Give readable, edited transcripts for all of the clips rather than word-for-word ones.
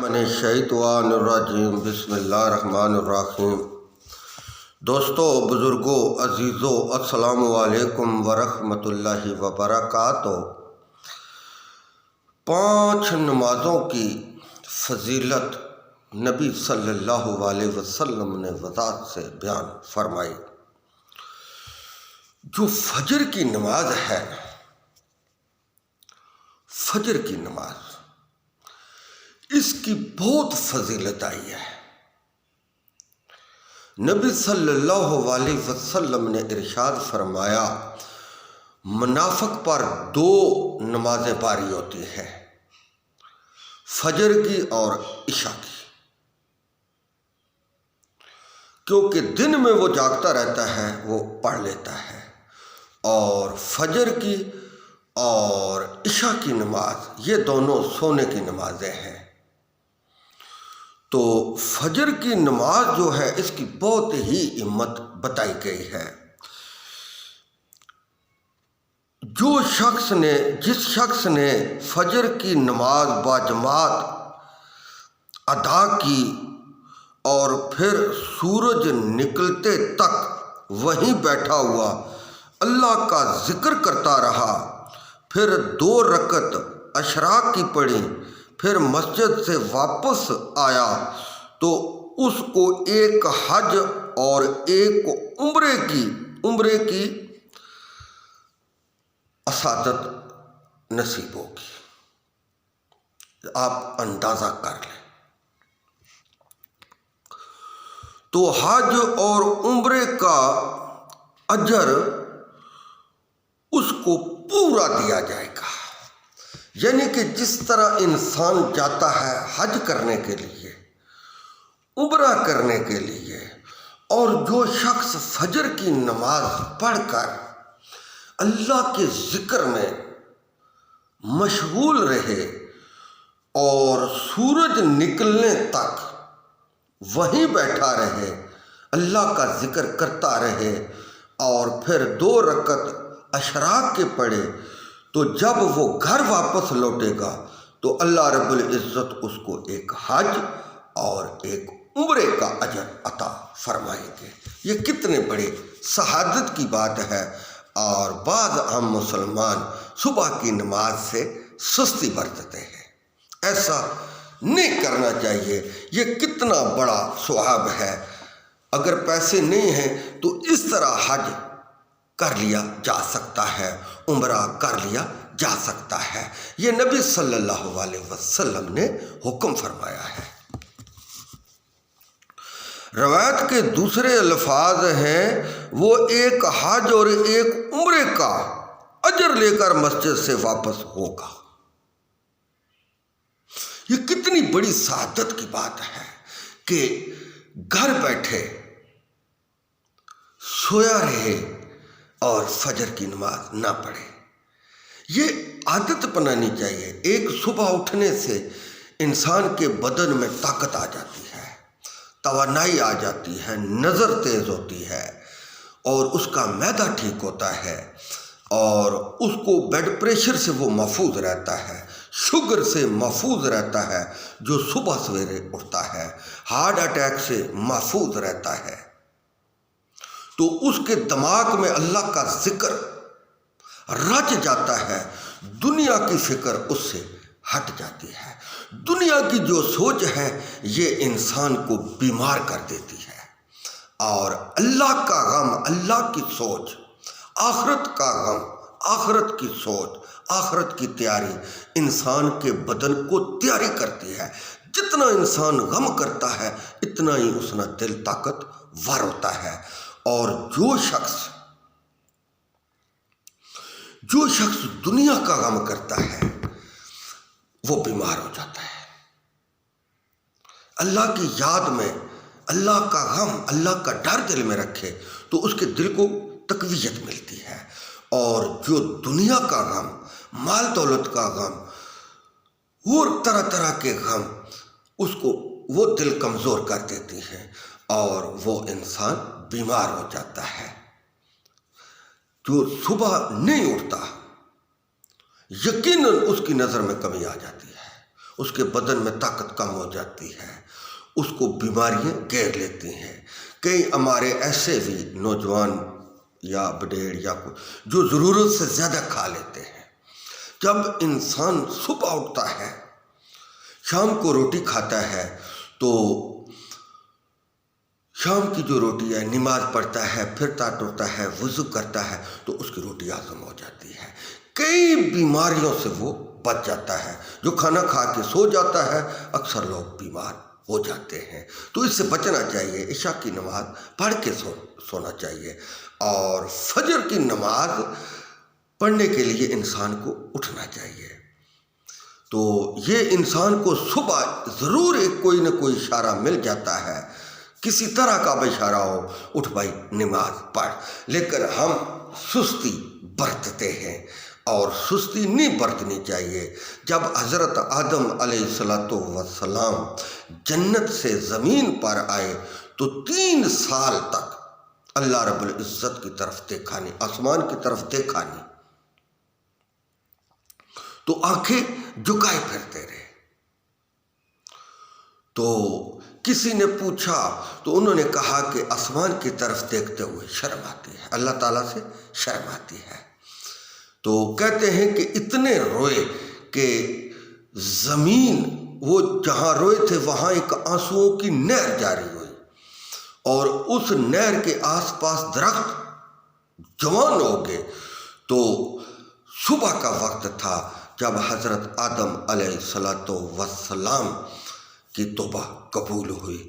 من الشیطان الرجیم بسم اللہ الرحمن الرحیم۔ دوستو، بزرگوں، عزیزوں، السلام علیکم ورحمۃ اللہ وبرکاتہ۔ 5 نمازوں کی فضیلت نبی صلی اللہ علیہ وسلم نے وضاحت سے بیان فرمائی۔ جو فجر کی نماز ہے، فجر کی نماز، اس کی بہت فضیلت آئی ہے۔ نبی صلی اللہ علیہ وسلم نے ارشاد فرمایا، منافق پر 2 نمازیں باری ہوتی ہیں، فجر کی اور عشاء کی، کیونکہ دن میں وہ جاگتا رہتا ہے، وہ پڑھ لیتا ہے، اور فجر کی اور عشاء کی نماز یہ دونوں سونے کی نمازیں ہیں۔ تو فجر کی نماز جو ہے اس کی بہت ہی اہمیت بتائی گئی ہے۔ جس شخص نے فجر کی نماز باجماعت ادا کی اور پھر سورج نکلتے تک وہیں بیٹھا ہوا اللہ کا ذکر کرتا رہا، پھر 2 رکعت اشراق کی پڑھی، پھر مسجد سے واپس آیا، تو اس کو ایک حج اور ایک عمرے کی اسعادت نصیب ہوگی۔ آپ اندازہ کر لیں۔ تو حج اور عمرے کا اجر اس کو پورا دیا جائے گا، یعنی کہ جس طرح انسان جاتا ہے حج کرنے کے لیے، عمرہ کرنے کے لیے، اور جو شخص فجر کی نماز پڑھ کر اللہ کے ذکر میں مشغول رہے اور سورج نکلنے تک وہیں بیٹھا رہے، اللہ کا ذکر کرتا رہے، اور پھر 2 رکعت اشراق کے پڑھے، تو جب وہ گھر واپس لوٹے گا تو اللہ رب العزت اس کو ایک حج اور ایک عمرے کا اجر عطا فرمائیں گے۔ یہ کتنے بڑے سعادت کی بات ہے۔ اور بعض ہم مسلمان صبح کی نماز سے سستی برتتے ہیں، ایسا نہیں کرنا چاہیے۔ یہ کتنا بڑا ثواب ہے۔ اگر پیسے نہیں ہیں تو اس طرح حج کر لیا جا سکتا ہے، عمرہ کر لیا جا سکتا ہے۔ یہ نبی صلی اللہ علیہ وسلم نے حکم فرمایا ہے۔ روایت کے دوسرے الفاظ ہیں، وہ ایک حج اور ایک عمرے کا اجر لے کر مسجد سے واپس ہوگا۔ یہ کتنی بڑی سعادت کی بات ہے کہ گھر بیٹھے سویا رہے اور فجر کی نماز نہ پڑھے۔ یہ عادت بنانی چاہیے۔ ایک صبح اٹھنے سے انسان کے بدن میں طاقت آ جاتی ہے، توانائی آ جاتی ہے، نظر تیز ہوتی ہے، اور اس کا معدہ ٹھیک ہوتا ہے، اور اس کو بلڈ پریشر سے وہ محفوظ رہتا ہے، شوگر سے محفوظ رہتا ہے، جو صبح سویرے اٹھتا ہے، ہارٹ اٹیک سے محفوظ رہتا ہے۔ تو اس کے دماغ میں اللہ کا ذکر رچ جاتا ہے، دنیا کی فکر اس سے ہٹ جاتی ہے۔ دنیا کی جو سوچ ہے یہ انسان کو بیمار کر دیتی ہے، اور اللہ کا غم، اللہ کی سوچ، آخرت کا غم، آخرت کی سوچ، آخرت کی تیاری انسان کے بدن کو تیاری کرتی ہے۔ جتنا انسان غم کرتا ہے اتنا ہی اس کا دل طاقت ور ہوتا ہے، اور جو شخص دنیا کا غم کرتا ہے وہ بیمار ہو جاتا ہے۔ اللہ کی یاد میں اللہ کا غم، اللہ کا ڈر دل میں رکھے تو اس کے دل کو تقویت ملتی ہے، اور جو دنیا کا غم، مال دولت کا غم اور طرح طرح کے غم، اس کو وہ دل کمزور کر دیتی ہیں، اور وہ انسان بیمار ہو جاتا ہے۔ جو صبح نہیں اٹھتا یقیناً اس کی نظر میں کمی آ جاتی ہے، اس کے بدن میں طاقت کم ہو جاتی ہے، اس کو بیماریاں گھیر لیتی ہیں۔ کئی ہمارے ایسے بھی نوجوان یا بڈھیڑ یا جو ضرورت سے زیادہ کھا لیتے ہیں۔ جب انسان صبح اٹھتا ہے، شام کو روٹی کھاتا ہے، تو شام کی جو روٹی ہے، نماز پڑھتا ہے، پھرتا ٹرتا ہے، وضو کرتا ہے، تو اس کی روٹی ہضم ہو جاتی ہے، کئی بیماریوں سے وہ بچ جاتا ہے۔ جو کھانا کھا کے سو جاتا ہے، اکثر لوگ بیمار ہو جاتے ہیں۔ تو اس سے بچنا چاہیے، عشاء کی نماز پڑھ کے سونا چاہیے، اور فجر کی نماز پڑھنے کے لیے انسان کو اٹھنا چاہیے۔ تو یہ انسان کو صبح ضرور ایک کوئی نہ کوئی اشارہ مل جاتا ہے، کسی طرح کا بھی اشارہ ہو، اٹھ بھائی نماز پڑھ، لیکن ہم سستی برتتے ہیں، اور سستی نہیں برتنی چاہیے۔ جب حضرت آدم علیہ السلام جنت سے زمین پر آئے تو 3 سال تک اللہ رب العزت کی طرف دیکھا نہیں، آسمان کی طرف دیکھا نہیں، تو آنکھیں جھکائے پھرتے رہے۔ تو کسی نے پوچھا تو انہوں نے کہا کہ آسمان کی طرف دیکھتے ہوئے شرم آتی ہے، اللہ تعالیٰ سے شرم آتی ہے۔ تو کہتے ہیں کہ اتنے روئے کہ زمین، وہ جہاں روئے تھے وہاں ایک آنسوؤں کی نہر جاری ہوئی، اور اس نہر کے آس پاس درخت جوان ہو گئے۔ تو صبح کا وقت تھا جب حضرت آدم علیہ السلام کی توبہ قبول ہوئی،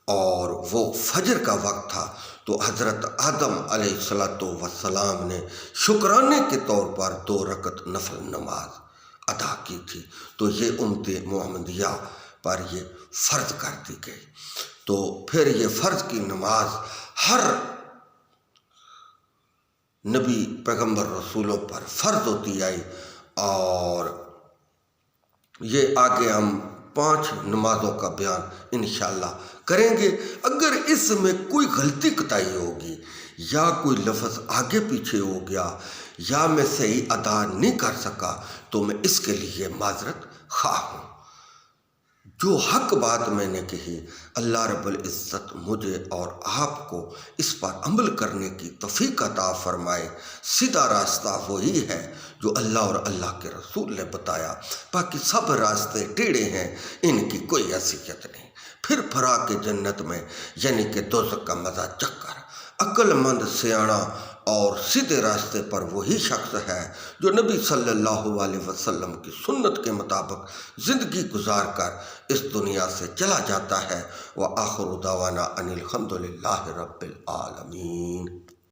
اور وہ فجر کا وقت تھا، تو حضرت آدم علیہ السلام نے شکرانے کے طور پر 2 رکعت نفل نماز ادا کی تھی۔ تو یہ امت محمدیہ پر یہ فرض کر دی گئی۔ تو پھر یہ فرض کی نماز ہر نبی پیغمبر رسولوں پر فرض ہوتی آئی، اور یہ آگے ہم 5 نمازوں کا بیان انشاءاللہ کریں گے۔ اگر اس میں کوئی غلطی کوتاہی ہوگی، یا کوئی لفظ آگے پیچھے ہو گیا، یا میں صحیح ادا نہیں کر سکا، تو میں اس کے لیے معذرت خواہ ہوں۔ جو حق بات میں نے کہی، اللہ رب العزت مجھے اور آپ کو اس پر عمل کرنے کی توفیق عطا فرمائے۔ سیدھا راستہ وہی ہے جو اللہ اور اللہ کے رسول نے بتایا، باقی سب راستے ٹیڑھے ہیں، ان کی کوئی حیثیت نہیں۔ پھر پھرا کے جنت میں، یعنی کہ دوزخ کا مزہ چکھ کر، عقل مند سیاںا اور سیدھے راستے پر وہی شخص ہے جو نبی صلی اللہ علیہ وسلم کی سنت کے مطابق زندگی گزار کر اس دنیا سے چلا جاتا ہے۔ وآخر دعوانا ان الحمد للہ رب العالمین۔